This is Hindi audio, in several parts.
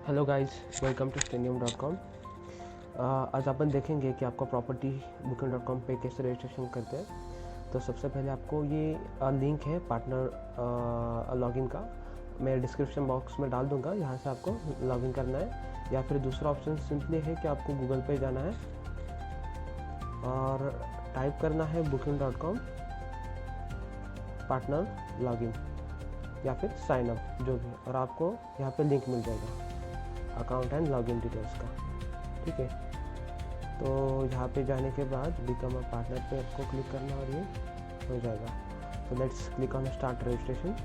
Hello guys, welcome to stenium.com। आज अपन देखेंगे कि आपको प्रॉपर्टी booking.com पे कैसे रजिस्ट्रेशन करते हैं। तो सबसे पहले आपको ये लिंक है पार्टनर लॉगिन का, मैं डिस्क्रिप्शन बॉक्स में डाल दूंगा, यहाँ से आपको लॉगिन करना है। या फिर दूसरा ऑप्शन सिंपली है कि आपको गूगल पे जाना है और टाइप करना है booking.com पार्टनर लॉगिन या फिर साइन अप जो भी, और आपको यहाँ पे लिंक मिल जाएगा अकाउंट एंड लॉगिन डिटेल्स का। ठीक है, तो यहाँ पे जाने के बाद बिकम अ पार्टनर पे आपको क्लिक करना और ये हो जाएगा। तो let's click on start registration.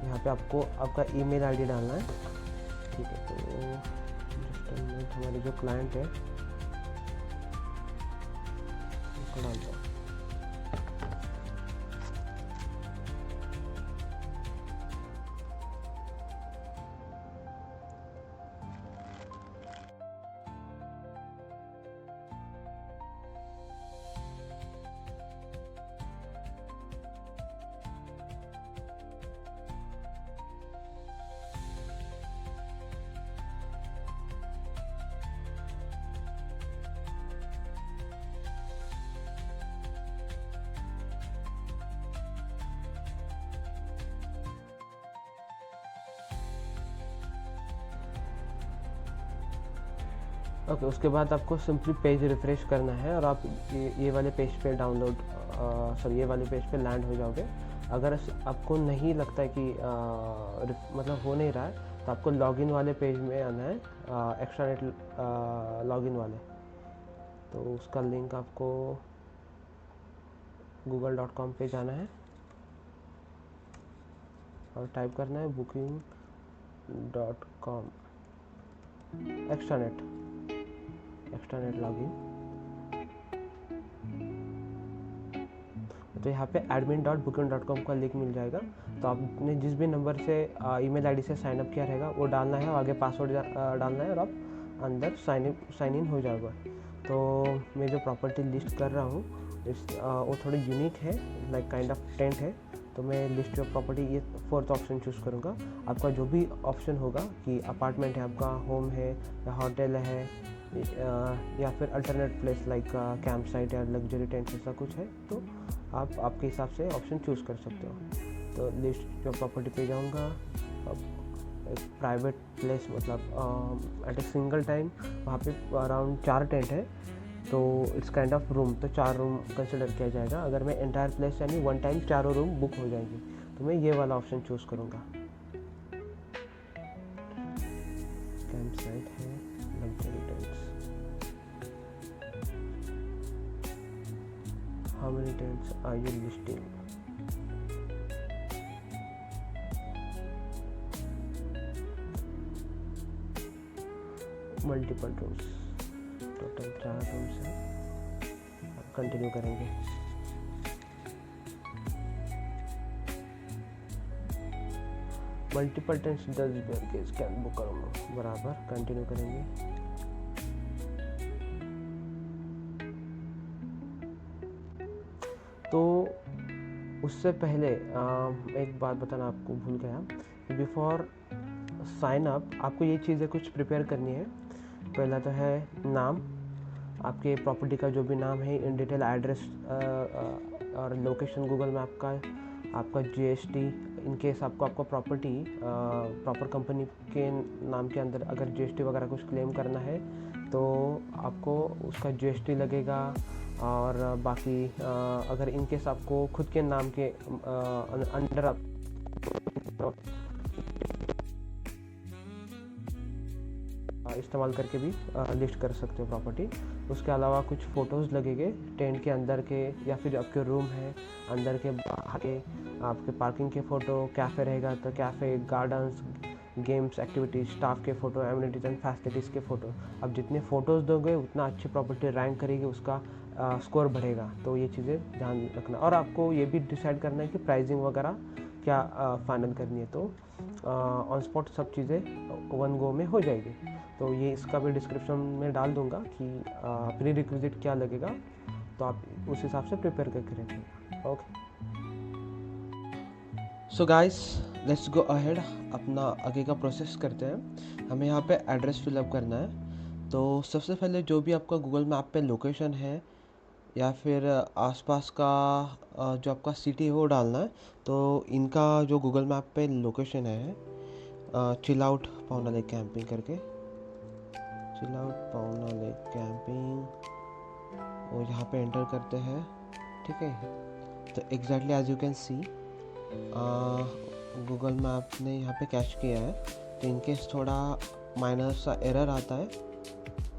यहाँ पे आपको आपका ईमेल आईडी डालना है। ठीक है, तो जस्ट अ मिनट, हमारे जो क्लाइंट है उसको डालता हूँ। ओके, उसके बाद आपको सिंपली पेज रिफ्रेश करना है और आप ये वाले पेज पे ये वाले पेज पे लैंड हो जाओगे। अगर आपको नहीं लगता है कि मतलब हो नहीं रहा है, तो आपको लॉगिन वाले पेज में आना है, एक्स्ट्रानेट लॉगिन वाले। तो उसका लिंक आपको google.com पे जाना है और टाइप करना है booking.com एक्स्ट्रानेट लॉगिन। तो यहाँ पे admin.booking.com का लिंक मिल जाएगा। तो आपने जिस भी नंबर से ईमेल आईडी से साइन अप किया रहेगा वो डालना है और आगे पासवर्ड डालना है और आप अंदर साइन इन हो जाएगा। तो मैं जो प्रॉपर्टी लिस्ट कर रहा हूँ वो थोड़ी यूनिक है, लाइक काइंड ऑफ टेंट है। तो मैं लिस्ट ऑफ प्रॉपर्टी ये फोर्थ ऑप्शन चूज़ करूँगा। आपका जो भी ऑप्शन होगा कि अपार्टमेंट है, आपका होम है या होटल है या फिर alternate place like camp site या लग्जरी टेंट ऐसा कुछ है, तो आप आपके हिसाब से ऑप्शन चूज़ कर सकते हो। तो लिस्ट जो प्रॉपर्टी पे जाऊँगा, एक प्राइवेट प्लेस मतलब एट ए सिंगल टाइम वहाँ पे अराउंड 4 टेंट है, तो इट्स काइंड ऑफ रूम, तो 4 रूम कंसिडर किया जाएगा। अगर मैं एंटायर प्लेस यानी वन टाइम 4 रूम बुक हो जाएंगे, तो मैं ये वाला ऑप्शन चूज़ करूँगा। कैंप साइट है, luxury tents, how many tents are you listing? Multiple rooms, total 4 rooms हैं। अब कंटिन्यू करेंगे। Multiple tents 10 case can book करूँगा, बराबर कंटिन्यू करेंगे। तो उससे पहले एक बात बताना आपको भूल गया, बिफोर साइन अप आपको ये चीज़ें कुछ प्रिपेयर करनी है। पहला तो है नाम, आपके प्रॉपर्टी का जो भी नाम है इन डिटेल, एड्रेस और लोकेशन गूगल मैप का, आपका जीएसटी इन केस आपको प्रॉपर्टी प्रॉपर कंपनी के नाम के अंदर अगर जीएसटी वगैरह कुछ क्लेम करना है तो आपको उसका जीएसटी लगेगा। और बाकी अगर इन केस आपको खुद के नाम के अंडर आप इस्तेमाल करके भी लिस्ट कर सकते हो प्रॉपर्टी। उसके अलावा कुछ फ़ोटोज़ लगेंगे टेंट के अंदर के या फिर आपके रूम है अंदर के, बाहर के, आपके पार्किंग के फ़ोटो, कैफ़े रहेगा तो cafe, gardens, games, activities, staff के फ़ोटो, एमिनिटीज़ एंड फैसिलिटीज़ के फ़ोटो। अब जितने फ़ोटोज़ दोगे उतना अच्छी प्रॉपर्टी रैंक करेगी, उसका स्कोर बढ़ेगा। तो ये चीज़ें ध्यान रखना। और आपको ये भी डिसाइड करना है कि प्राइसिंग वगैरह क्या फाइनल करनी है। तो ऑन स्पॉट सब चीज़ें वन गो में हो जाएगी। तो ये इसका भी डिस्क्रिप्शन में डाल दूंगा कि प्री रिक्विजिट क्या लगेगा, तो आप उस हिसाब से प्रिपेयर करके रखिएगा। Okay, so guys let's go ahead, अपना आगे का प्रोसेस करते हैं। हमें यहाँ पे एड्रेस फिलअप करना है। तो सबसे पहले जो भी आपका गूगल मैप पे लोकेशन है या फिर आसपास का जो आपका सिटी है वो डालना है। तो इनका जो गूगल मैप पे लोकेशन है chill out Pawna lake camping करके, chill out Pawna lake camping, वो यहाँ पे एंटर करते हैं। ठीक है, तो exactly as you can see Google map ने यहाँ पे कैच किया है। तो इनकेस थोड़ा माइनर सा एरर आता है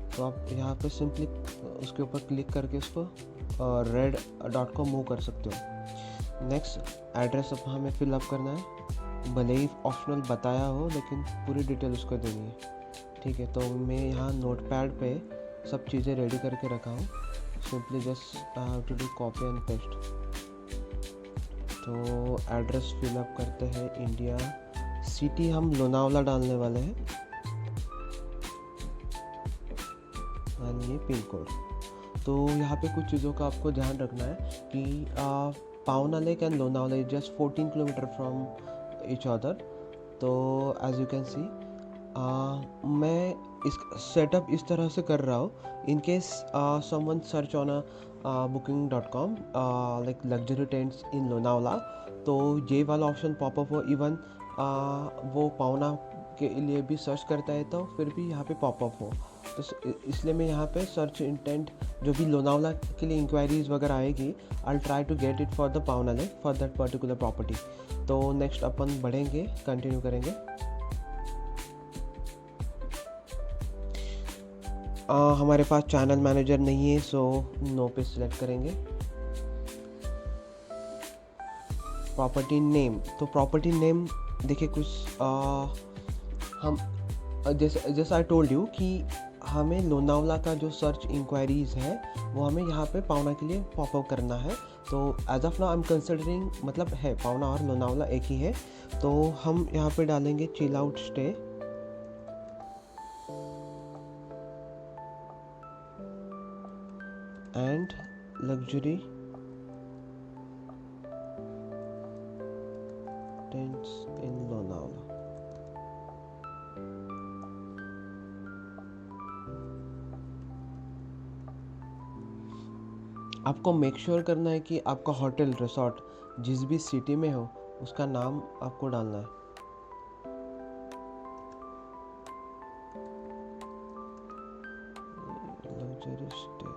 तो आप यहाँ पे सिंपली उसके ऊपर क्लिक करके उसको रेड डॉट को मूव कर सकते हो। नेक्स्ट एड्रेस अब हमें फिलअप करना है, भले ही ऑप्शनल बताया हो लेकिन पूरी डिटेल उसको देनी है। ठीक है, तो मैं यहाँ नोटपैड पे सब चीज़ें रेडी करके रखा हूँ। Simply just I have to do copy and paste. तो एड्रेस फिलअप करते हैं, इंडिया, सिटी हम लोनावला डालने वाले हैं और ये पिन कोड। तो यहाँ पे कुछ चीज़ों का आपको ध्यान रखना है कि Pawna lake and Lonavala is just 14 kilometre from each other. तो एज यू कैन सी मैं इस सेटअप इस तरह से कर रहा हूँ। In case someone search on booking.com like luxury tents in Lonavala, तो ये वाला ऑप्शन पॉपअप हो। इवन वो पाउना के लिए भी सर्च करता है तो फिर भी यहाँ पे पॉपअप हो। तो इसलिए मैं यहाँ पे सर्च इंटेंट जो भी लोनावला के लिए इंक्वायरीज वगैरह आएगी, I try to get it for the Pawna lake for that particular property. तो नेक्स्ट अपन बढ़ेंगे, कंटिन्यू करेंगे। हमारे पास चैनल मैनेजर नहीं है, सो नो पे सिलेक्ट करेंगे। प्रॉपर्टी नेम, तो प्रॉपर्टी नेम देखिए कुछ हम जैसे आई टोल्ड यू कि हमें लोनावला का जो सर्च इंक्वायरीज है वो हमें यहाँ पे पाउना के लिए पॉपअप करना है। तो as of now I am considering, मतलब है पाउना और लोनावला एक ही है। तो हम यहाँ पे डालेंगे chill out stay and luxury tents in Lonavala. आपको मेक श्योर करना है कि आपका होटल रिसोर्ट जिस भी सिटी में हो उसका नाम आपको डालना है। Luxury stay,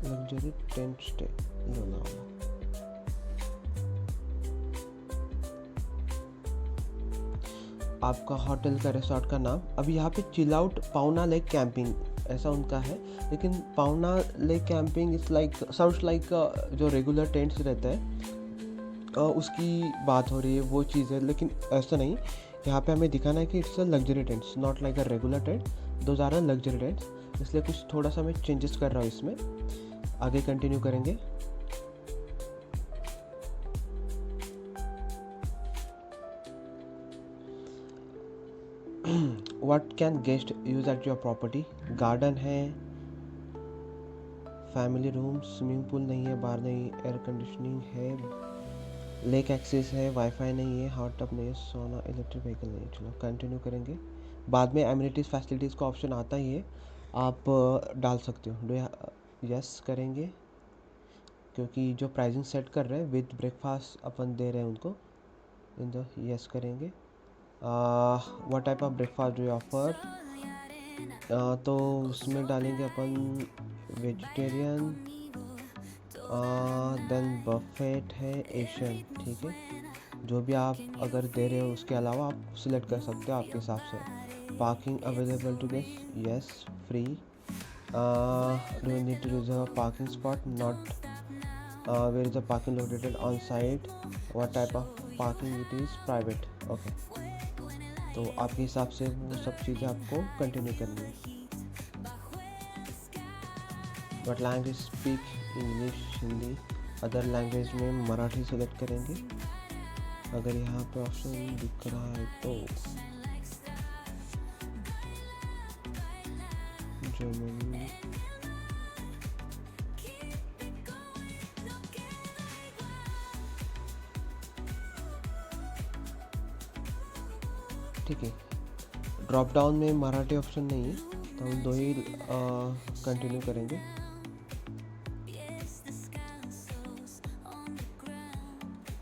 luxury tent stay Lonavala. आपका होटल का रिसोर्ट का नाम, अभी यहाँ पे chill out Pawna lake camping ऐसा उनका है, लेकिन Pawna lake camping is like sounds like जो रेगुलर टेंट्स रहते हैं उसकी बात हो रही है वो चीज़ है, लेकिन ऐसा नहीं। यहाँ पे हमें दिखाना है कि it's a luxury tents, not like a regular tent, those are a luxury tents. इसलिए कुछ थोड़ा सा मैं चेंजेस कर रहा हूँ इसमें। आगे कंटिन्यू करेंगे। What can guest use at your property? Garden है, फैमिली रूम, स्विमिंग पूल नहीं है, बार नहीं, एयर कंडीशनिंग है, लेक एक्सेस है, वाईफाई नहीं है, हॉट टब नहीं है, सोना, इलेक्ट्रिक व्हीकल नहीं है। चलो कंटिन्यू करेंगे। बाद में एमिनिटीज़ फैसिलिटीज़ का ऑप्शन आता ही है, आप डाल सकते हो। डू यस करेंगे क्योंकि जो प्राइसिंग सेट कर रहे हैं विद ब्रेकफास्ट अपन दे रहे हैं उनको, इन द यस करेंगे। What type of breakfast do offer, तो उसमें डालेंगे अपन वेजिटेरियन, देन बफेट है, एशियन। ठीक है, जो भी आप अगर दे रहे हो उसके अलावा आप सिलेक्ट कर सकते हो आपके हिसाब से। Parking available to guest, yes, free. Do you need to reserve a parking spot, not, where is a parking located on site, what type of parking it is, private. Okay, तो आपके हिसाब से वो सब चीज़ें आपको कंटिन्यू करनी है। But language speak English, Hindi, other language में मराठी सेलेक्ट करेंगे। अगर यहाँ पे ऑप्शन दिख रहा है तो ठीक है। ड्रॉप डाउन में मराठी ऑप्शन नहीं है, तो हम 2 ही कंटिन्यू करेंगे।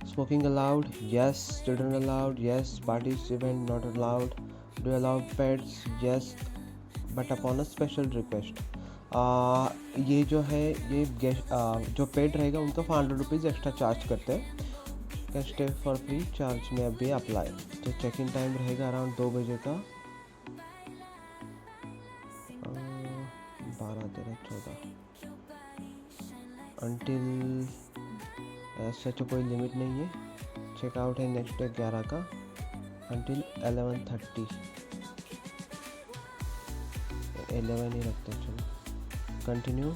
Smoking allowed, yes. Children allowed, yes. Parties event not allowed. Do allow pets, yes, but upon a special request. ये जो है ये जो पेट रहेगा उनका 500 रुपीज़ एक्स्ट्रा चार्ज करते हैं। Can stay for free charge में अभी अप्लाई। तो चेक इन टाइम रहेगा अराउंड 2 बजे का, 12-13-14 अंटिल, ऐसा तो कोई लिमिट नहीं है। चेकआउट है नेक्स्ट डे 11 का अंटिल 11:30, 11 ही रखते हैं। चलो कंटिन्यू।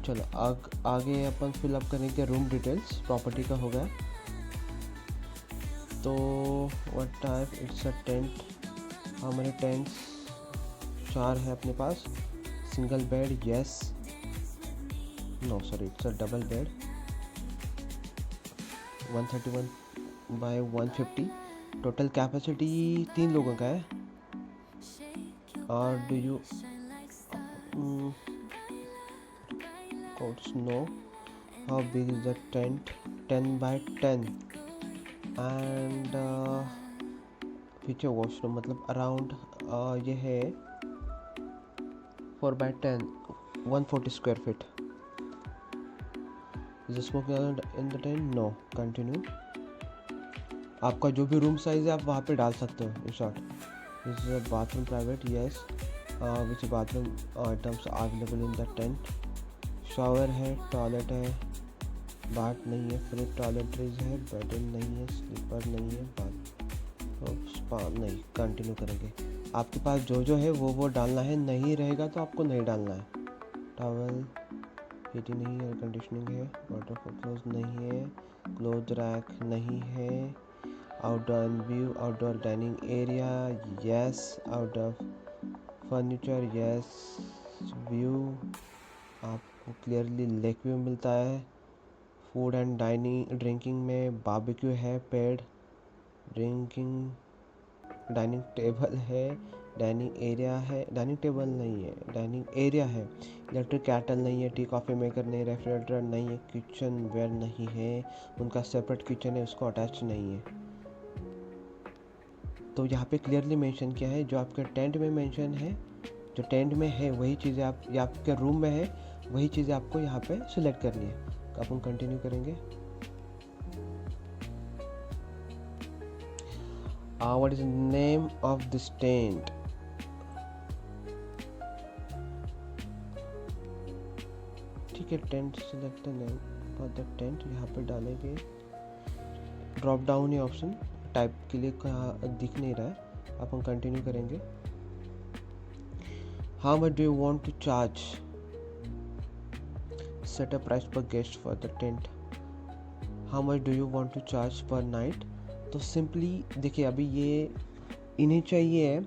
चलो आगे अपन फिलअप करेंगे रूम डिटेल्स। प्रॉपर्टी का हो गया, तो what type, it's a tent. हमारे टेंट्स 4 है अपने पास। Single bed, yes. No sorry, it's a double bed. 131 by 150। Total capacity 3 लोगों का है। और do you codes know. How big is the tent? 10 by 10 and पीछे वॉशरूम मतलब अराउंड ये है 4 by 10, 140 square feet. Is smoking in the tent? No. Continue. आपका जो भी रूम साइज है आप वहाँ पे डाल सकते हो। In short, is bathroom private, yes. Which bathroom items available in the tent? Shower है, टॉयलेट है, बाथ नहीं है, फिर टॉयलेटरीज है, बेडरूम नहीं है, स्लीपर नहीं है, बाथ स्पा नहीं। कंटिन्यू करेंगे। आपके पास जो है वो डालना है, नहीं रहेगा तो आपको नहीं डालना है। टॉवल, हीटिंग नहीं है, एयर कंडीशनिंग है, वाटर क्लोज नहीं है, क्लोथ रैक नहीं है, outdoor view, outdoor dining area, yes. Outdoor furniture, yes. View आपको क्लियरली लेक व्यू मिलता है। फूड एंड ड्रिंकिंग में बारबेक्यू है, पेड ड्रिंकिंग, डाइनिंग टेबल है, डाइनिंग एरिया है, डाइनिंग टेबल नहीं है, डाइनिंग एरिया है। इलेक्ट्रिक कैटल नहीं है, टी कॉफ़ी मेकर नहीं, रेफ्रिजरेटर नहीं है, किचन वेयर नहीं है, उनका सेपरेट किचन है, उसको अटैच नहीं है। तो यहाँ पे क्लियरली मेंशन किया है, जो आपके टेंट में मेंशन है, जो टेंट में है वही चीज़ें आप, या आपके रूम में है वही चीज़ें आपको यहाँ पे सिलेक्ट करनी है। तो अपन कंटिन्यू करेंगे। What is name of this tent? ठीक है, tent select name for the tent यहाँ पे डालेंगे। ड्रॉप डाउन ये ऑप्शन टाइप के लिए दिख नहीं रहा है। अपन कंटिन्यू करेंगे। How much do you want to charge? Set a price per guest for the tent. How much do you want to charge per night? तो सिंपली देखिए, अभी ये इन्हें चाहिए है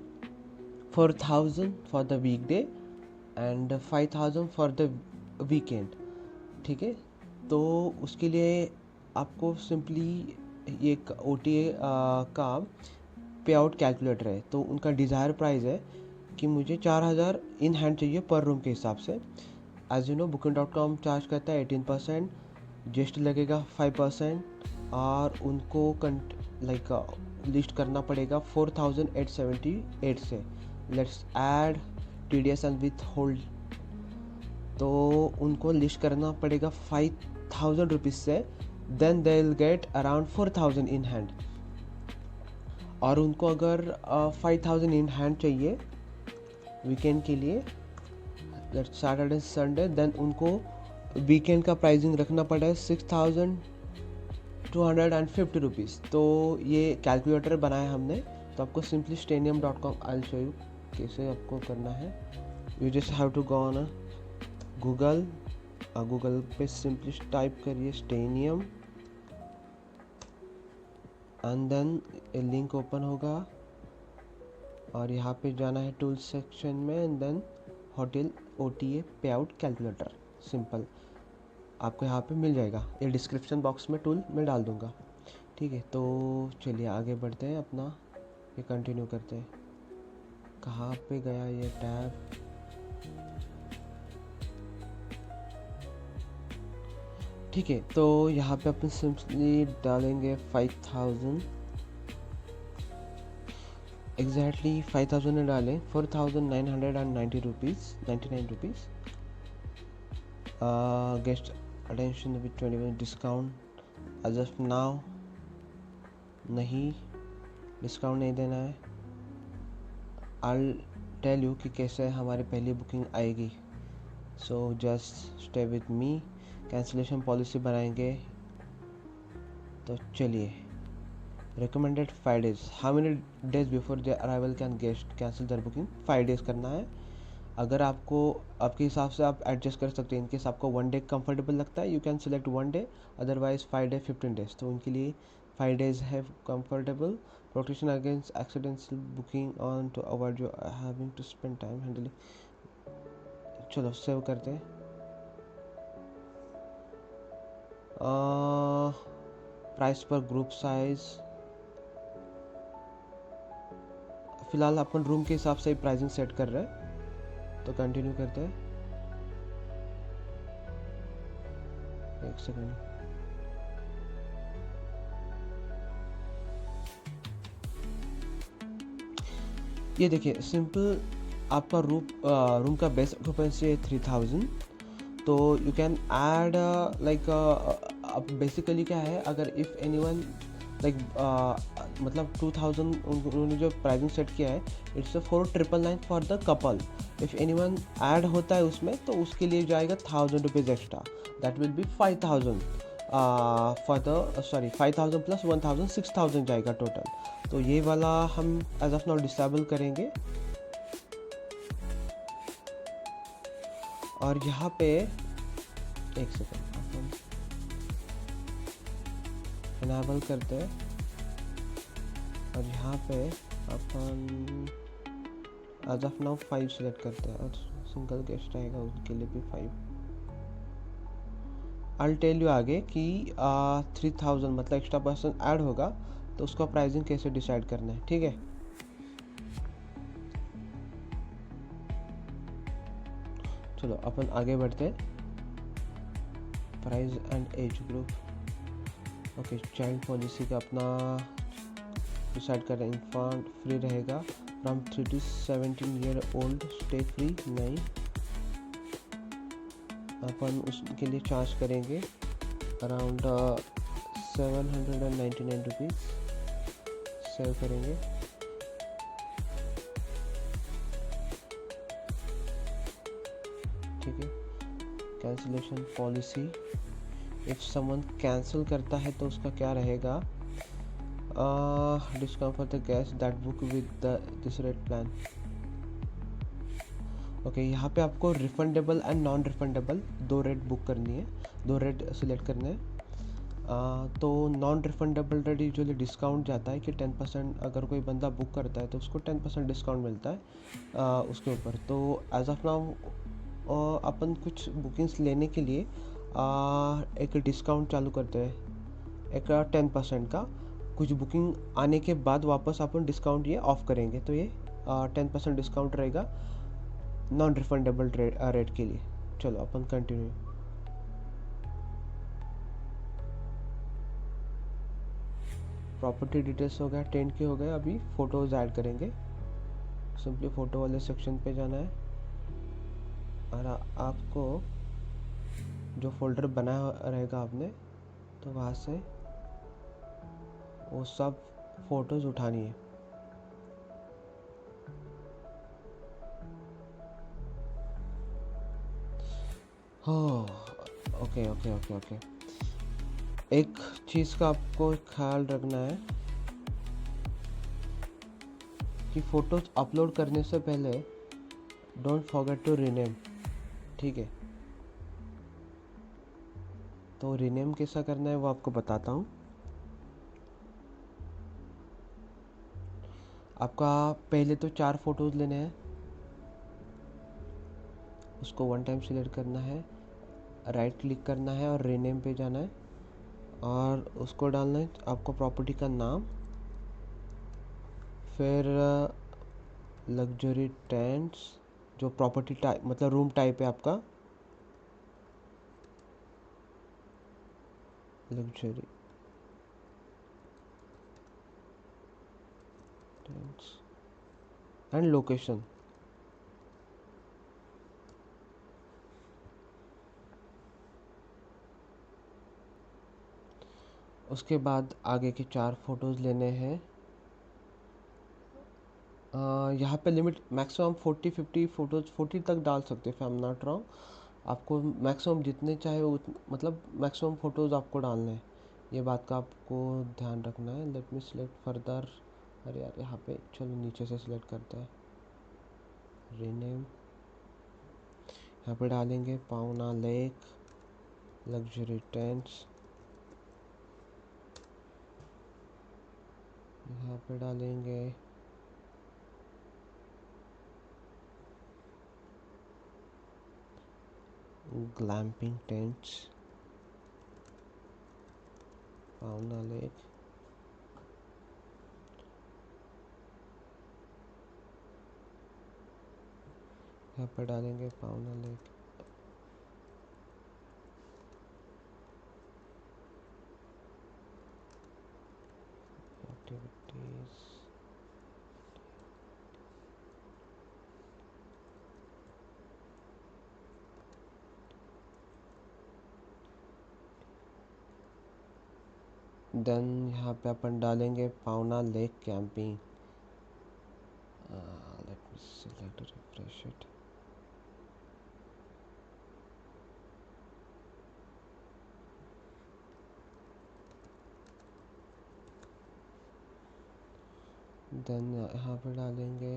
4000 for the weekday and 5000 for the weekend. ठीक है, तो उसके लिए आपको सिंपली ये OTA का पे आउट कैलकुलेटर है। तो उनका डिज़ायर प्राइस है कि मुझे 4000 इन हैंड चाहिए पर रूम के हिसाब से। As you know, booking.com charge करता है 18%, GST लगेगा 5%, और उनको लिस्ट करना पड़ेगा 4878 से। Let's add TDS and withhold, तो उनको लिस्ट करना पड़ेगा 5000 रुपीज़ से। Then they will get around 4000 in hand. और उनको अगर 5000 इन हैंड चाहिए वीकेंड के लिए, सैटरडे संडे, देन उनको वीकेंड का प्राइसिंग रखना पड़ा है 6250 रुपीज़। तो ये कैलकुलेटर बनाया हमने। तो आपको simply stanium.com I show you कैसे आपको करना है। You just have to go on Google पे सिंपली टाइप करिए स्टेनियम, एंड देन लिंक ओपन होगा और यहाँ पे जाना है टूल सेक्शन में, and then hotel OTA payout calculator. Simple आपको यहाँ पे मिल जाएगा। ये डिस्क्रिप्शन बॉक्स में टूल में डाल दूँगा। ठीक है, तो चलिए आगे बढ़ते हैं, अपना ये कंटिन्यू करते हैं। कहाँ पे गया ये टैब? ठीक है, तो यहाँ पे अपन सिंपली डालेंगे 5000, एग्जैक्टली 5000 में डालें 4990 rupees 99 rupees. Guest attention with 20% discount as of now, नहीं डिस्काउंट नहीं देना है। आई टेल यू कि कैसे हमारी पहली बुकिंग आएगी, so just stay with me. Cancellation policy बनाएंगे, तो चलिए। Recommended 5 days, how many days before the arrival can guest cancel their booking? 5 days करना है। अगर आपको आपके हिसाब से आप एडजस्ट कर सकते हैं, इनकेस आपको 1 day कंफर्टेबल लगता है, you can select 1 day, otherwise 5 day 15 days। तो उनके लिए 5 days है comfortable. Protection against accidental booking on to avoid you having to spend time handling. चलो सेव करते हैं। प्राइस पर ग्रुप साइज, फिलहाल अपन रूम के हिसाब से प्राइसिंग सेट कर रहे हैं, तो कंटिन्यू करते हैं। एक सेकंड, ये देखिए सिंपल आपका रूम का बेस्ट ऑक्यूपेंसी है 3000। तो यू कैन ऐड लाइक, अब बेसिकली क्या है, अगर इफ़ एनीवन लाइक मतलब 2000 उन्होंने जो प्राइसिंग सेट किया है, it's 4999 for the couple. If anyone add होता है उसमें, तो उसके लिए जाएगा 1000 rupees extra, that will be 5000 for the 5000 plus 1000 6000 जाएगा टोटल। तो ये वाला हम एज ऑफ नाउ डिसेबल करेंगे। और यहाँ पे एक सेकंड अपन इनेबल करते हैं, और यहाँ पे अपन एज ऑफ नाउ 5 सिलेक्ट करते हैं, और सिंगल गेस्ट आएगा उनके लिए भी 5। आई टेल यू आगे कि 3000 मतलब एक्स्ट्रा पर्सन ऐड होगा, तो उसका प्राइसिंग कैसे डिसाइड करना है, ठीक है। चलो अपन आगे बढ़ते हैं। Price and age group, okay. Child policy का अपना डिसाइड कर रहे हैं। इन्फेंट फ्री रहेगा, from 3 to 17 year old stay free नहीं। अपन उसके लिए चार्ज करेंगे अराउंड 799 रुपीज़। सेव करेंगे। ठीक है, cancellation policy, if someone cancel करता है तो उसका क्या रहेगा? Discount for the guest that book with this rate plan. Okay, यहाँ पे आपको refundable and non refundable 2 rate book करनी है, 2 रेट सिलेक्ट करने हैं। तो non refundable rate usually discount जाता है कि 10%, अगर कोई बंदा बुक करता है तो उसको 10% डिस्काउंट मिलता है उसके ऊपर। तो एज ऑफ नाउ अपन कुछ बुकिंग्स लेने के लिए एक डिस्काउंट चालू करते हैं, एक 10% का। कुछ बुकिंग आने के बाद वापस अपन डिस्काउंट ये ऑफ करेंगे, तो ये 10% डिस्काउंट रहेगा नॉन रिफंडेबल रेट के लिए। चलो अपन कंटिन्यू। प्रॉपर्टी डिटेल्स हो गया, टेंट के हो गए। अभी फ़ोटोज़ ऐड करेंगे। सिंपली फ़ोटो वाले सेक्शन पे जाना है, और आपको जो फोल्डर बनाया रहेगा आपने, तो वहाँ से वो सब फ़ोटोज़ उठानी है। हो, ओके ओके ओके ओके। एक चीज़ का आपको ख्याल रखना है कि फ़ोटोज़ अपलोड करने से पहले डोंट फॉरगेट टू रीनेम, ठीक है। तो रीनेम कैसा करना है वो आपको बताता हूँ। आपका पहले तो 4 फ़ोटोज़ लेने हैं, उसको 1 टाइम सिलेक्ट करना है, राइट क्लिक करना है और रीनेम पे जाना है। और उसको डालना है आपको प्रॉपर्टी का नाम, फिर लग्जरी टेंट्स, जो प्रॉपर्टी टाइप मतलब रूम टाइप है आपका लग्जरी टेंट्स, एंड लोकेशन। उसके बाद आगे के 4 फोटोज़ लेने हैं। यहाँ पे लिमिट मैक्सिमम 40-50 फ़ोटोज़ 40 तक डाल सकते हैं, if I am not wrong. आपको मैक्सिमम जितने चाहे मतलब मैक्सिमम फ़ोटोज़ आपको डालने हैं, ये बात का आपको ध्यान रखना है। Late me select further. अरे यार यहाँ पे चलो नीचे से सिलेक्ट करते हैं, रीनेम। यहाँ पे डालेंगे पाउना लेक लग्जरी टेंट्स। यहाँ पे डालेंगे ग्लैम्पिंग टेंट्स पाउना लेक। यहाँ पे डालेंगे पाउना लेक एक्टिविटीज़। देन यहाँ पे अपन डालेंगे Pawna lake camping. Let me select refresh it. Then यहाँ पे डालेंगे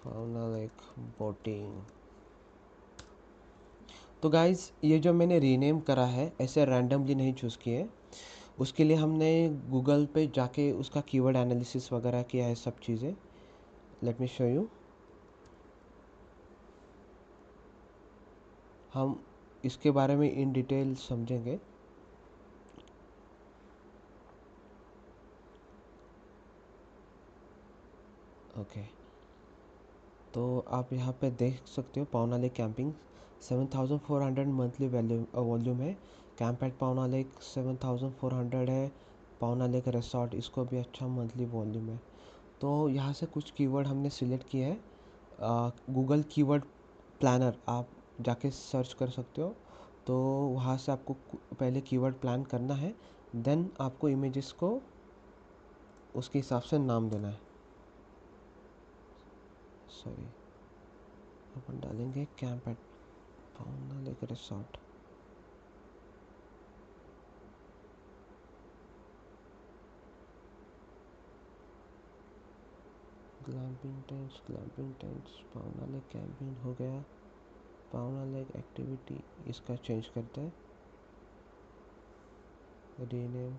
पाउना लेक बोटिंग। तो गाइज़ ये जो मैंने रीनेम करा है ऐसे रैंडमली नहीं चूज़ किए, उसके लिए हमने गूगल पे जाके उसका कीवर्ड एनालिसिस वगैरह किया है, सब चीज़ें। Let me show you. हम इसके बारे में इन डिटेल समझेंगे। ओके तो आप यहाँ पे देख सकते हो पाउना लेक कैंपिंग 7400 मंथली वॉल्यूम है। कैंप एट पाउना लेक 7400 है। पाउना लेक रिसॉर्ट, इसको भी अच्छा मंथली वॉल्यूम है। तो यहाँ से कुछ कीवर्ड हमने सिलेक्ट किए हैं। गूगल कीवर्ड प्लानर आप जाके सर्च कर सकते हो। तो वहाँ से आपको पहले कीवर्ड प्लान करना है, देन आपको इमेजेस को उसके हिसाब से नाम देना है। सॉरी, अपन डालेंगे camp at Pawna lake resort. Glamping tents Pawna lake camping हो गया। पाउना लेक एक्टिविटी इसका चेंज करते हैं, रीनेम।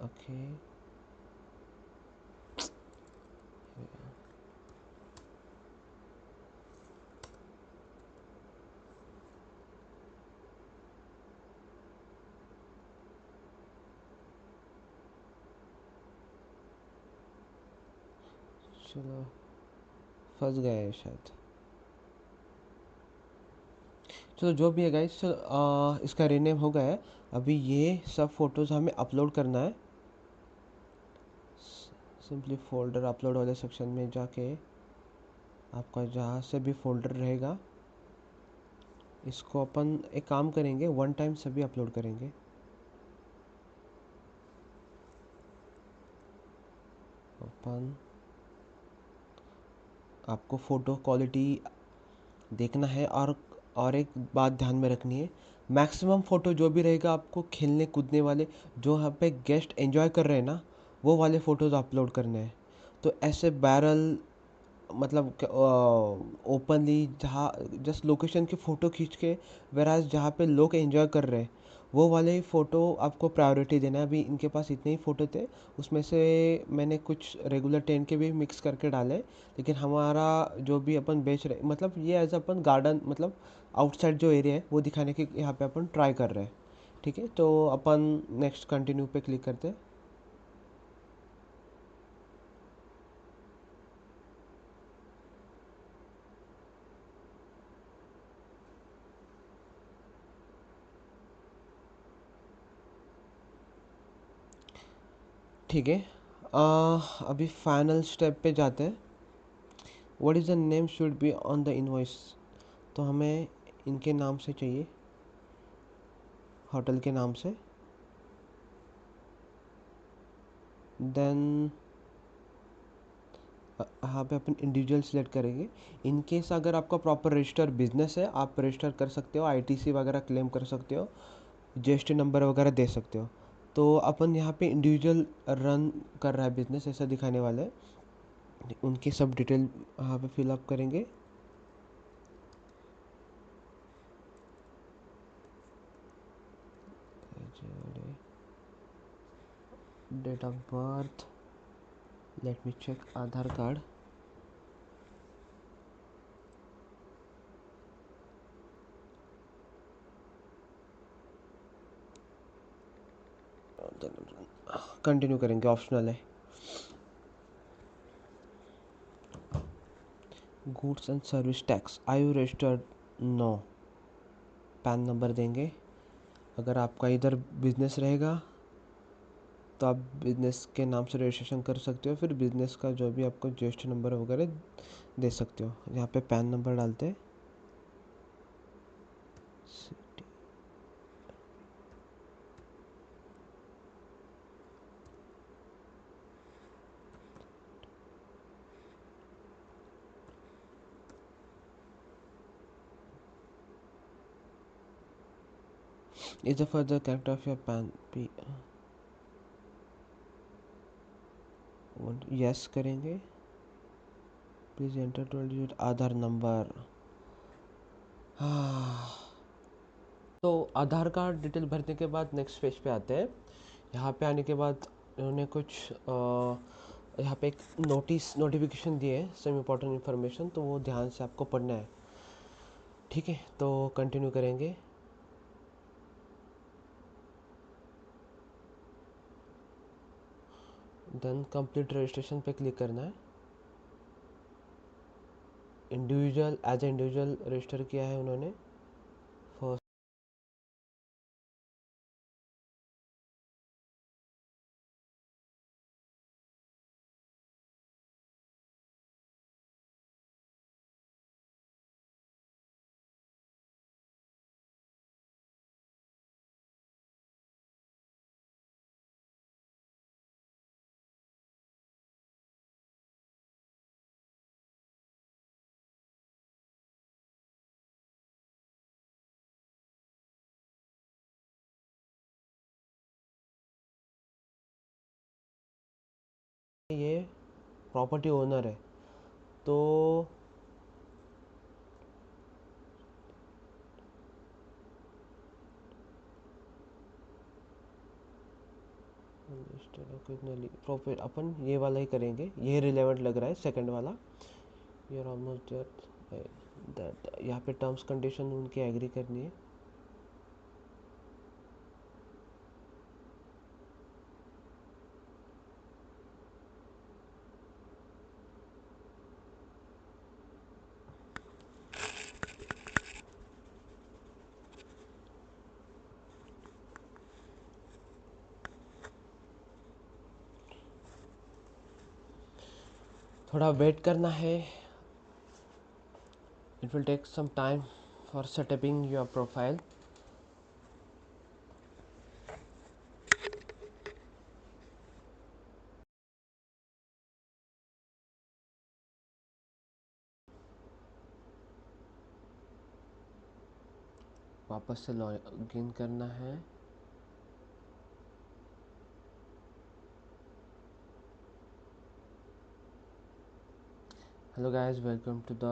ओके चलो, फंस गए हैं शायद। चलो जो भी है गाइस, चलो इसका रीनेम हो गया है। अभी ये सब फोटोज़ हमें अपलोड करना है। सिंपली फोल्डर अपलोड वाले सेक्शन में जाके आपका जहाँ से भी फोल्डर रहेगा, इसको अपन एक काम करेंगे, वन टाइम सभी अपलोड करेंगे। अपन आपको फ़ोटो क्वालिटी देखना है, और एक बात ध्यान में रखनी है, मैक्सिमम फ़ोटो जो भी रहेगा आपको खेलने कूदने वाले, जो यहाँ पे गेस्ट एंजॉय कर रहे हैं ना, वो वाले फ़ोटोज़ अपलोड करने हैं। तो ऐसे बैरल मतलब ओपनली जहाँ जस्ट लोकेशन की फ़ोटो खींच के, वेराज जहाँ पे लोग एंजॉय कर रहे हैं वो वाले फ़ोटो आपको प्रायोरिटी देना है। अभी इनके पास इतने ही फ़ोटो थे, उसमें से मैंने कुछ रेगुलर 10 के भी मिक्स करके डाले, लेकिन हमारा जो भी अपन बेच रहे, मतलब ये एज अपन गार्डन, मतलब आउटसाइड जो एरिया है वो दिखाने की यहाँ पे अपन ट्राई कर रहे हैं। ठीक है, तो अपन नेक्स्ट कंटिन्यू पे क्लिक करते हैं। ठीक है, अभी फाइनल स्टेप पे जाते हैं। What is the name should be on the invoice. तो हमें इनके नाम से चाहिए, होटल के नाम से। देन यहाँ पे अपन इंडिविजुअल सिलेक्ट करेंगे। इन केस अगर आपका प्रॉपर रजिस्टर बिजनेस है, आप रजिस्टर कर सकते हो, आईटीसी वगैरह क्लेम कर सकते हो, जीएसटी नंबर वगैरह दे सकते हो। तो अपन यहाँ पे इंडिविजुअल रन कर रहा है बिजनेस ऐसा दिखाने वाला है। उनकी सब डिटेल यहाँ पे फिलअप करेंगे। Date of birth, let me check, Aadhaar card, continue करेंगे, ऑप्शनल है। Goods and service tax, are you registered? No. PAN number देंगे। अगर आपका इधर बिजनेस रहेगा तो आप बिजनेस के नाम से रजिस्ट्रेशन कर सकते हो, फिर बिजनेस का जो भी आपको जीएसटी नंबर वगैरह दे सकते हो। यहाँ पे पैन नंबर डालते हैं। Is the further character of your PAN P, yes करेंगे। Please enter 12 digit Aadhaar number. तो आधार कार्ड डिटेल भरने के बाद नेक्स्ट पेज पे आते हैं। यहाँ पे आने के बाद उन्होंने कुछ यहाँ पे एक नोटिफिकेशन दिए है, सम इम्पोर्टेंट इन्फॉर्मेशन, तो वो ध्यान से आपको पढ़ना है। ठीक है, तो कंटिन्यू करेंगे। देन कंप्लीट रजिस्ट्रेशन पे क्लिक करना है। Individual, as a individual register किया है उन्होंने फर्स्ट। ये प्रॉपर्टी ओनर है, तो प्रॉफिट अपन ये वाला ही करेंगे, ये रिलेवेंट लग रहा है सेकंड वाला। यूर ऑलमोस्ट दैट, यहाँ पे टर्म्स कंडीशन उनकी एग्री करनी है। थोड़ा वेट करना है, it will take some time for setupping your profile. वापस से लॉग इन करना है। Hello guys, welcome to the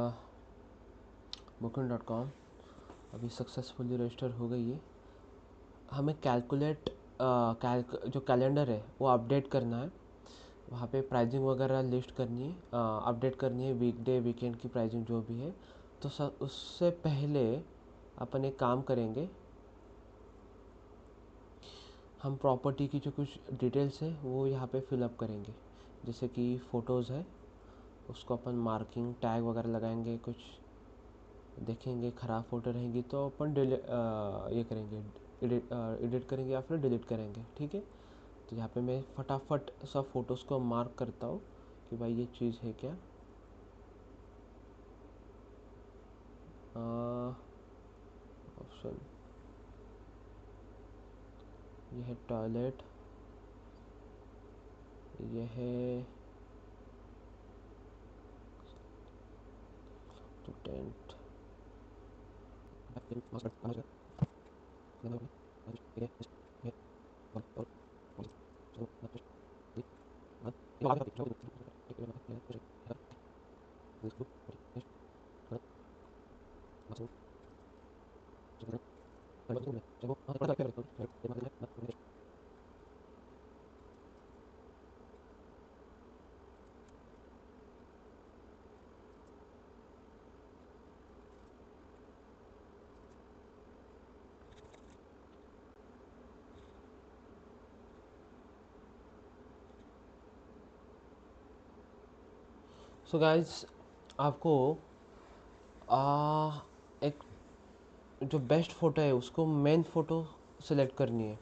booking.com। अभी सक्सेसफुली रजिस्टर हो गई है। हमें जो कैलेंडर है वो अपडेट करना है। वहाँ पे प्राइजिंग वगैरह लिस्ट करनी है, अपडेट करनी है, वीकडे वीकेंड की प्राइजिंग जो भी है। तो सर उससे पहले अपन एक काम करेंगे, हम प्रॉपर्टी की जो कुछ डिटेल्स है वो यहाँ पे फिलअप करेंगे। जैसे कि फ़ोटोज़ है, उसको अपन मार्किंग टैग वगैरह लगाएंगे। कुछ देखेंगे ख़राब फ़ोटो रहेंगी तो अपन ये करेंगे, एडिट करेंगे या फिर डिलीट करेंगे, ठीक है। तो यहाँ पे मैं फटाफट सब फ़ोटोज़ को मार्क करता हूँ कि भाई ये चीज़ है क्या। ऑप्शन ये है टॉयलेट, ये है स्टूडेंट, सो गाइज आपको एक जो बेस्ट फ़ोटो है उसको मेन फ़ोटो सेलेक्ट करनी है।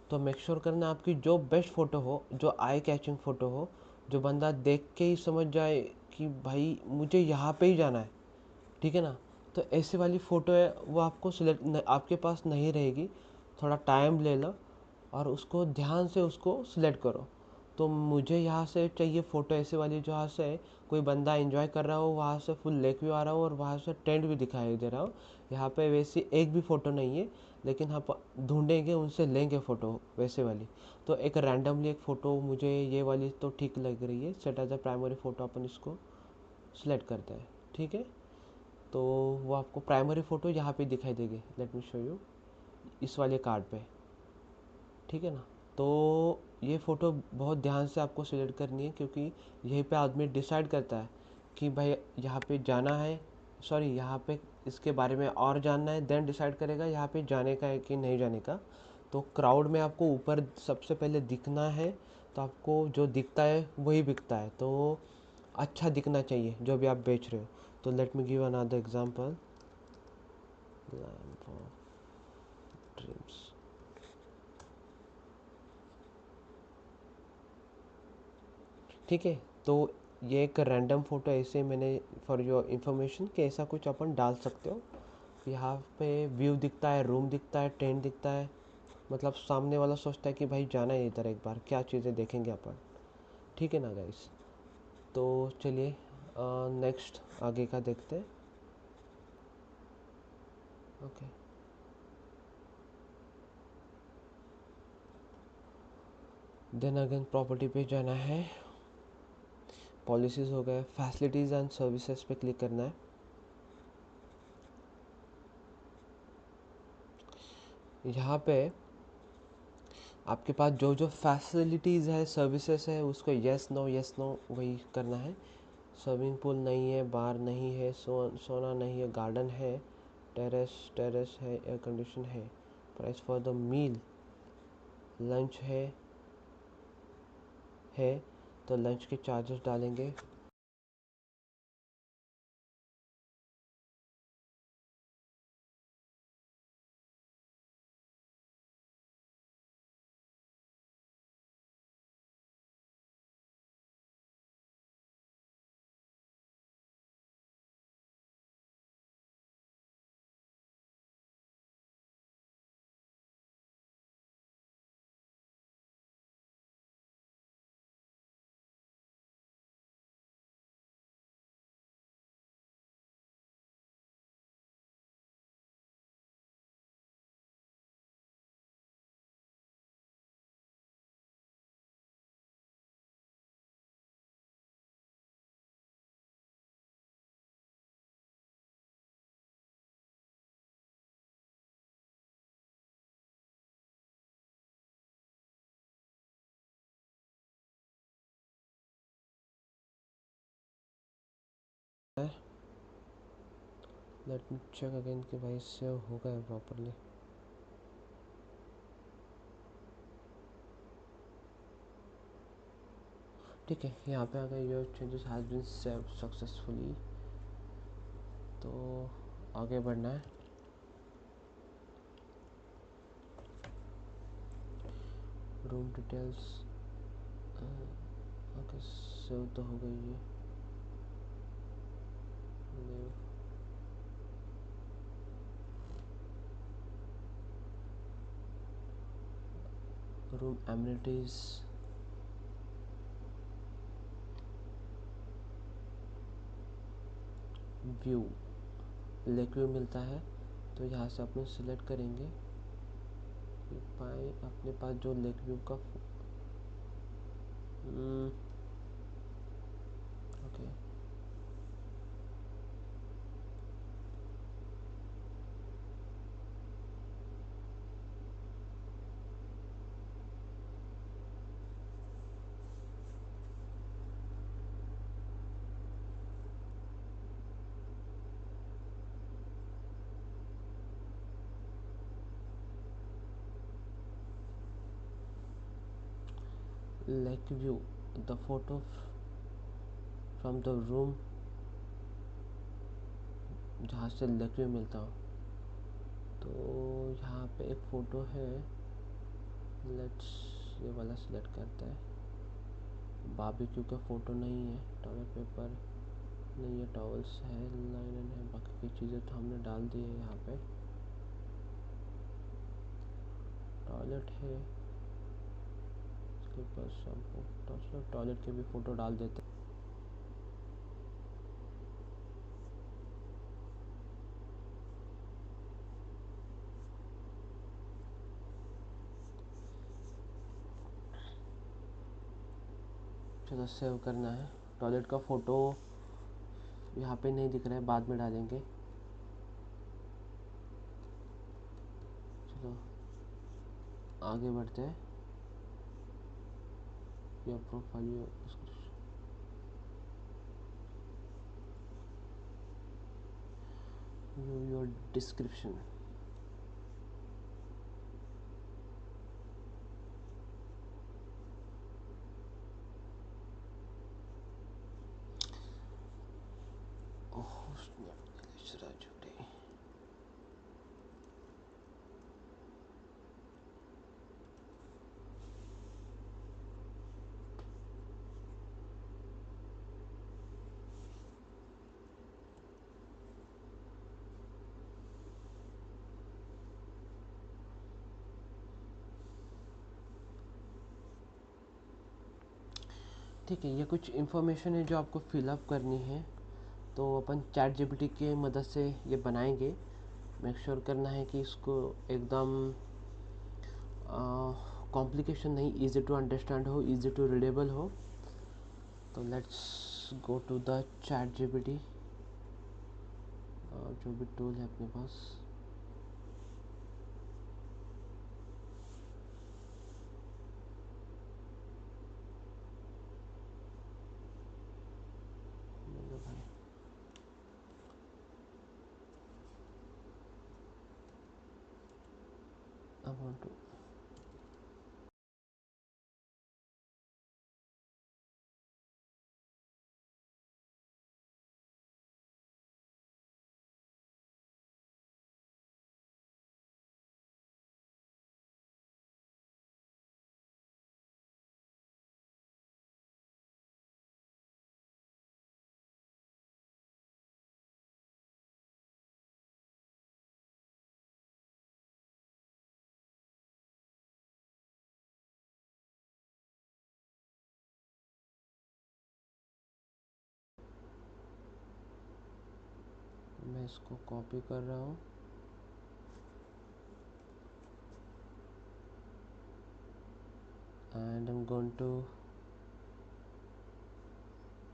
तो मेक श्योर करना आपकी जो बेस्ट फ़ोटो हो, जो आई कैचिंग फ़ोटो हो, जो बंदा देख के ही समझ जाए कि भाई मुझे यहाँ पे ही जाना है, ठीक है ना। तो ऐसे वाली फ़ोटो है वो आपको सिलेक्ट आपके पास नहीं रहेगी। थोड़ा टाइम ले लो और उसको ध्यान से उसको सिलेक्ट करो। तो मुझे यहाँ से चाहिए फ़ोटो ऐसे वाली जहाँ से कोई बंदा एंजॉय कर रहा हो, वहाँ से फुल लेक व्यू आ रहा हो और वहाँ से टेंट भी दिखाई दे रहा हो। यहाँ पे वैसी एक भी फ़ोटो नहीं है, लेकिन हम ढूंढेंगे, उनसे लेंगे फ़ोटो वैसे वाली। तो एक रैंडमली एक फ़ोटो मुझे ये वाली तो ठीक लग रही है, set as a primary photo अपन इसको सिलेक्ट करते हैं, ठीक है। तो वो आपको प्राइमरी फ़ोटो यहाँ पे दिखाई देगी, लेट मी शो यू, इस वाले कार्ड पे, ठीक है ना। तो ये फ़ोटो बहुत ध्यान से आपको सिलेक्ट करनी है, क्योंकि यहीं पे आदमी डिसाइड करता है कि भाई यहाँ पे जाना है, सॉरी यहाँ पे इसके बारे में और जानना है, देन डिसाइड करेगा यहाँ पे जाने का है कि नहीं जाने का। तो क्राउड में आपको ऊपर सबसे पहले दिखना है, तो आपको जो दिखता है वही बिकता है। तो अच्छा दिखना चाहिए जो भी आप बेच रहे हो। तो let me give another example, lamp of dreams, ठीक है। तो ये एक रैंडम फ़ोटो ऐसे मैंने फॉर योर इंफॉर्मेशन कि ऐसा कुछ अपन डाल सकते हो। यहाँ पे व्यू दिखता है, रूम दिखता है, टेंट दिखता है, मतलब सामने वाला सोचता है कि भाई जाना है इधर, एक बार क्या चीज़ें देखेंगे अपन, ठीक है ना गाइस। तो चलिए नेक्स्ट आगे का देखते हैं। ओके, देन अगेन प्रॉपर्टी पे जाना है, पॉलिसीज़ हो गए, फैसिलिटीज़ एंड सर्विसेज पे क्लिक करना है। यहाँ पे आपके पास जो जो फैसिलिटीज़ है, सर्विसेज है, उसको यस नो वही करना है। स्विमिंग पूल नहीं है, बार नहीं है, सोना नहीं है, गार्डन है, टेरेस है, एयर कंडीशन है, price for the meal, lunch है तो लंच के चार्जेस डालेंगे। लेट मी चेक अगेन कि भाई सेव हो गया प्रॉपरली। ठीक है, यहाँ पे आ गया your changes has been save successfully. तो आगे बढ़ना है। रूम डिटेल्स ओके, सेव तो हो गई है। Room amenities, view, lake view मिलता है। तो यहाँ से अपन सिलेक्ट करेंगे कि पाए अपने पास जो लेक व्यू का okay. Lake view, the photo from the room जहाँ से लेक व्यू मिलता हो। तो यहाँ पे एक फ़ोटो है, लेट्स ये वाला सिलेक्ट करते हैं। बारबेक्यू का फ़ोटो नहीं है, टॉयलेट पेपर नहीं है, टॉवल्स है, लाइनर है, बाकी की चीज़ें तो हमने डाल दी है। यहाँ पे टॉयलेट है, इसके पास शैम्पू, टॉयलेट के भी फ़ोटो डाल देते हैं। चलो सेव करना है। टॉयलेट का फ़ोटो यहाँ पे नहीं दिख रहा है, बाद में डालेंगे। चलो आगे बढ़ते हैं। Your profile, your description. ठीक है, ये कुछ इन्फॉर्मेशन है जो आपको फिलअप करनी है। तो अपन चैट जीपीटी के मदद से ये बनाएंगे। मेक श्योर करना है कि इसको एकदम कॉम्प्लिकेशन नहीं, इजी टू अंडरस्टैंड हो, इजी टू रीडेबल हो। तो let's go to the chat GPT, जो भी टूल है अपने पास। I want to मैं इसको कॉपी कर रहा हूँ and I'm going to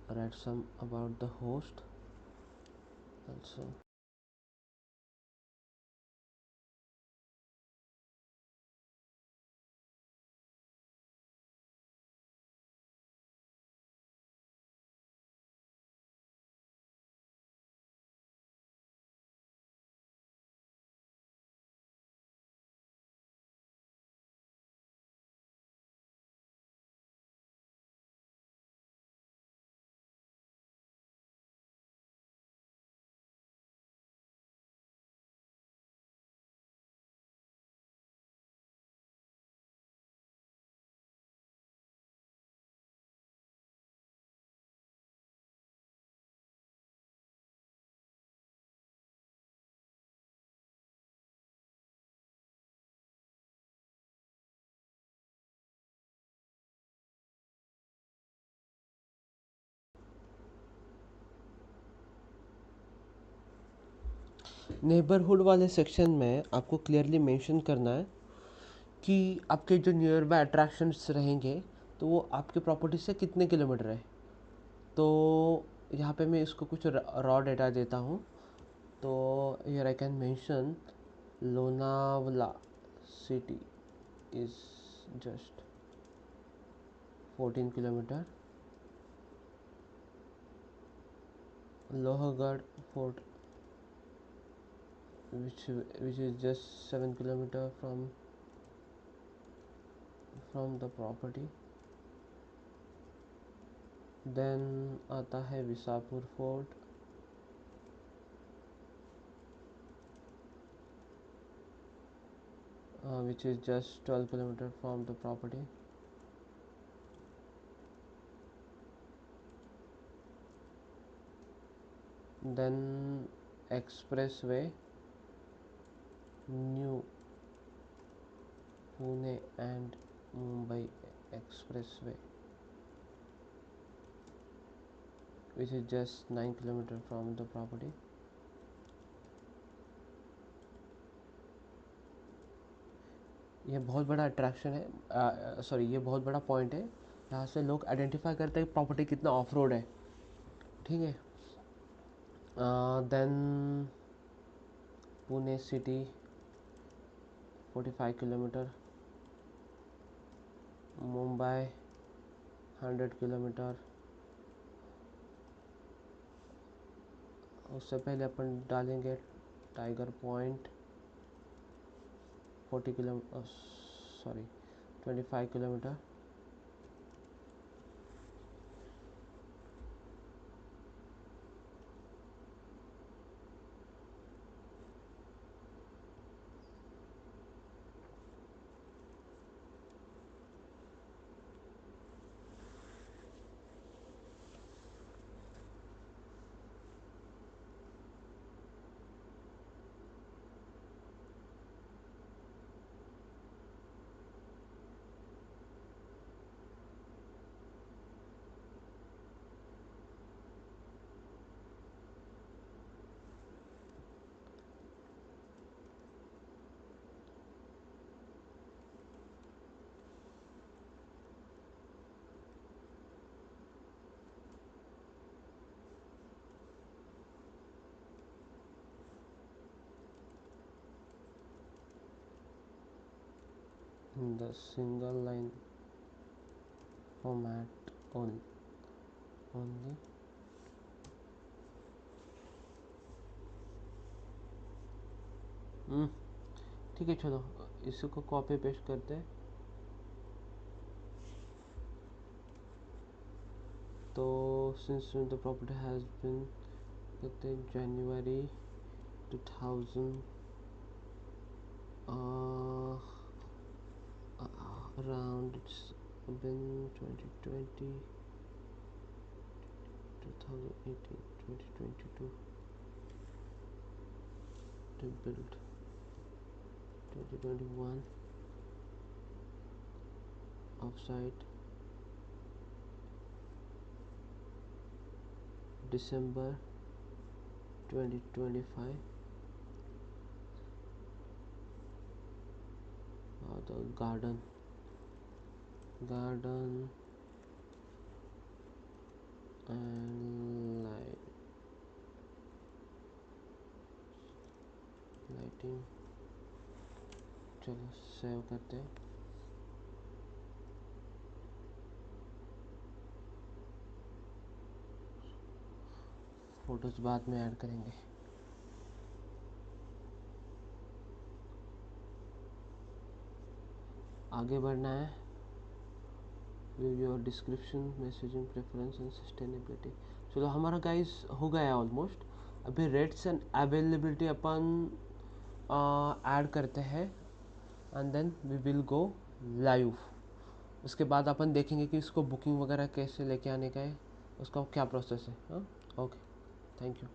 write some about the host also. Neighbourhood वाले सेक्शन में आपको क्लियरली मेंशन करना है कि आपके जो नियर बाय अट्रैक्शंस रहेंगे तो वो आपके प्रॉपर्टी से कितने किलोमीटर है। तो यहाँ पे मैं इसको कुछ रॉ डेटा देता हूँ। तो here I can mention Lonavala city is just 14 kilometre, Lohagad fort which is just 7 kilometer from the property। Then आता है Visapur fort, which is just 12 kilometer from the property। then expressway new Pune and Mumbai expressway which is just 9 kilometer from the property। ये बहुत बड़ा अट्रैक्शन है, सॉरी ये बहुत बड़ा पॉइंट है। यहाँ से लोग आइडेंटिफाई करते हैं प्रॉपर्टी कितना ऑफ रोड है, ठीक है। Then Pune city 45 kilometre, Mumbai 100 kilometre. उससे पहले अपन डालेंगे tiger point 40 kilometre, sorry 25 kilometre. The single line format only। ठीक है, चलो इसको कॉपी पेस्ट करते हैं। तो since the property has been कहते हैं January 2000 around it's been 2020 2018 2022 to build 2021 offsite December 2025। the garden and lighting. चलो सेव करते हैं। फोटोज बाद में ऐड करेंगे। आगे बढ़ना है। View your description, messaging preference and sustainability. चलो हमारा गाइस हो गया है ऑलमोस्ट। अभी रेट्स एंड अवेलेबिलिटी अपन ऐड करते हैं and then we will go live. उसके बाद अपन देखेंगे कि इसको बुकिंग वगैरह कैसे लेके आने का है, उसका क्या प्रोसेस है। हाँ, ओके, थैंक यू।